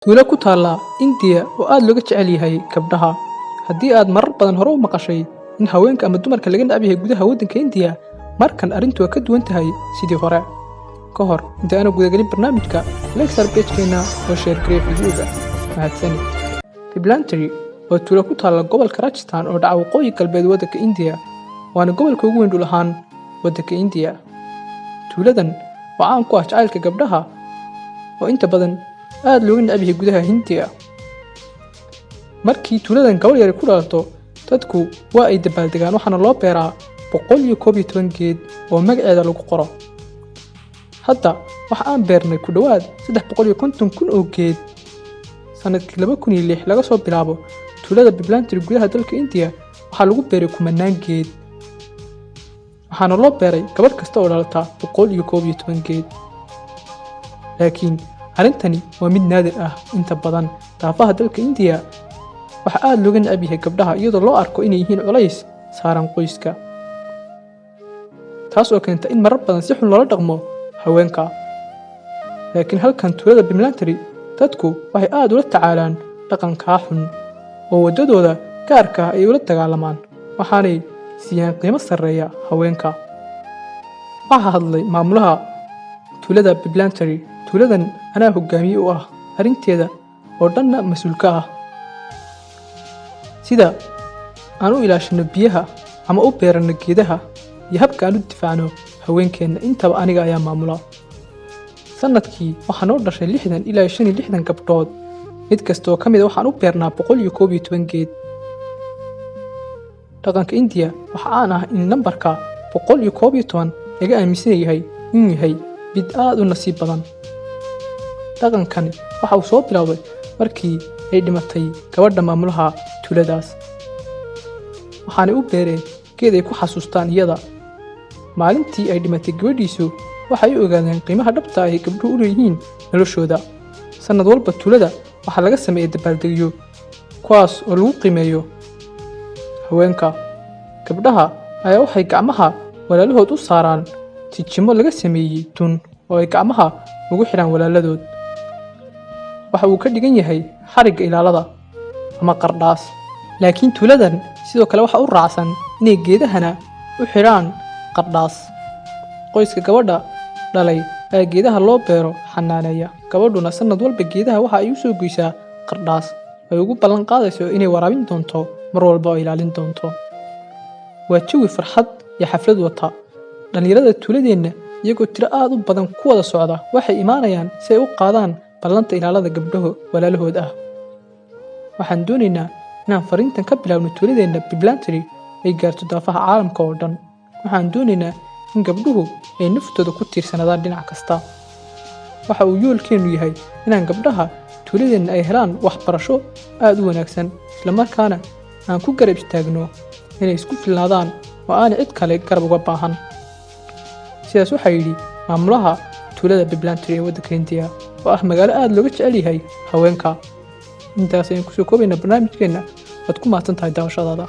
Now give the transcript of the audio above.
Tuulo ku taala India oo aad looga jecel yahay gabdhaha. Haddii aad marar badan hore u maqashay in haweenka ama dumarka laga neceb yahay gudaha waddanka India, markan arrintu waa ka duwan tahay sidii hore. Ka hor inta aanu gudagelin barnaamijka, like page-keena oo share gareey videoga. Mahadsanid. Biblantry waa tuulo ku taala gobolka Rajasthan oo dhaca waqooyi galbeed waddanka India, waana gobolka ugu weyn dhul ahaan waddanka India. Tuuladan waa caan ku ah jacaylka gabdhaha oo inta badan aad looga neceb yahay gudaha Hindiya. Markii tuuladan gabadh yar ku dhalato, dadku waa ay dabaaldegaan waxaana loo beeraa 111 geed oo magaceeda lagu qoro. Hadda waxa aan beernay ku dhawaad 350,000 oo geed. Sanadkii 2006 laga soo bilaabo, tuulada Biblantry gudaha dalka India waxaa lagu beeray kumanaan geed. Waxaana loo beeray gabadh kasta oo dhalata 111 geed. Laakiin arrintani waa mid naadir ah inta badan daafaha dalka India. Waxa aad looga neceb yahay gabdhaha iyadoo loo arko inay yihiin culays saaran qoyska, taas oo keenta in marar badan si xun loola dhaqmo haweenka. Laakiin halkan tuulada Biblantry, dadku waxay aad ula tacaalaan dhaqanka xun oo wadadooda gaarka ah ay ula dagaalamaan, waxaanay siiyaan qiimo sareeya haweenka. Waxa hadlay maamulaha tuulada Biblantry. Tuuladan anaa hogaamiye u ah arrinteeda oo dhanna mas'uul ka ah, sida aan u ilaashino biyaha ama u beerano geedaha iyo habka aan u difaacno haweenkeena intaba aniga ayaa maamula. Sanadkii waxaa noo dhashay 60 ilaa 65 gabdhood, mid kasta oo ka mid ah waxaan u beernaa 111 geed. Dhaqanka India waxa aan ah in nambarka 111 laga aaminsan yahay inuu yahay mid aad u nasiib badan. Dhaqankani waxa uu soo bilowday markii ay dhimatay gabadha maamulaha tuuladaas, waxaanay u beereen geed ay ku xasuustaan iyada. Maalintii ay dhimatay gabadhiisu, waxay u ogaadeen qiimaha dhabta ah ee gabdhuhu u leeyihiin noloshooda. Sanad walba tuulada waxaa laga sameeyaa dabaaldegyo kuwaas oo lagu qiimeeyo haweenka. Gabdhaha ayaa waxay gacmaha walaalahood u saaraan tijimo laga sameeyay tun oo ay gacmaha ugu xiraan walaaladood. Waxa uu ka dhigan yahay xariga ilaalada ama qardhaas. Laakiin tuuladan sidoo kale waxa u raacsan inay geedahana u xiraan qardhaas. Qoyska gabadha dhalay ayaa geedaha loo beero xanaaneeya. Gabadhuna sanad walba geedaha waxa ay u soo goysaa qardhaas ay ugu ballan qaadayso inay waraabin doonto mar walba oo ilaalin doonto. Waa jawi farxad iyo xaflad wata. Dhalinyarada tuuladeena iyagoo tiro aad u badan ku wada socda waxay imaanayaan si ay u qaadaan ballanta ilaalada gabdhaha walaalahood ah. Waxaan doonaynaa inaan fariintan ka bilaabno tuuladeena Biblantry ay gaarto daafaha caalamka oo dhan. Waxaan doonaynaa in gabdhuhu ay naftooda ku tiirsanadaan dhinac kasta. Waxa uu yoolkeenu yahay inaan gabdhaha tuuladeena ay helaan waxbarasho aad u wanaagsan, isla markaana aan ku garab istaagno inay isku filnaadaan oo aan cid kale garab uga baahan. Sidaas waxaa yidhi maamulaha tuulada Biblantry ee waddanka India, oo ah magaalo aad looga jecel yahay haweenka. Intaas ayaan ku soo koobaynaa barnaamijkeena. Waad ku mahadsantahay daawashadaada.